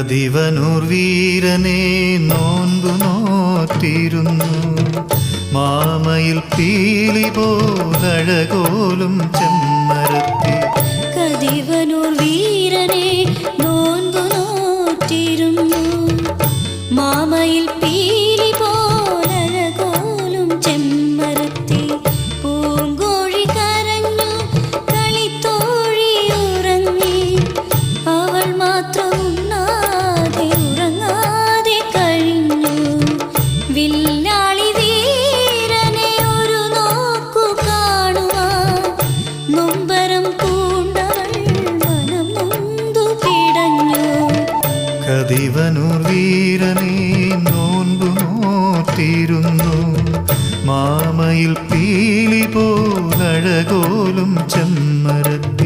കതിവനൂർ വീരനെ നോൻപു നോറ്റിരുന്നു. മാമയിൽ പീലി പോലഴകോലും ചെമ്മരത്തി. കതിവനൂർ വീരനെ നോൻപു നോറ്റിരുന്നു. മാമയിൽ പീലി പോലഴകോലും ചെമ്മരത്തി. പൂങ്കോഴി കരഞ്ഞു, കളിത്തോഴി ഉറങ്ങി. അവൾ മാത്രം ഉണ്ണാതെ ഉറങ്ങാതെ കഴിഞ്ഞു. വില്ലാളി വീരനെ ഒരു നോക്കു കാണുവാൻ നൊമ്പരം പൂണ്ടവൾ മനം നൊന്തു പിടഞ്ഞു. കതിവനൂർ വീരനെ നോൻപു നോറ്റിരുന്നു. മാമയിൽ പീലി പോലഴകോലും ചെമ്മരത്തി.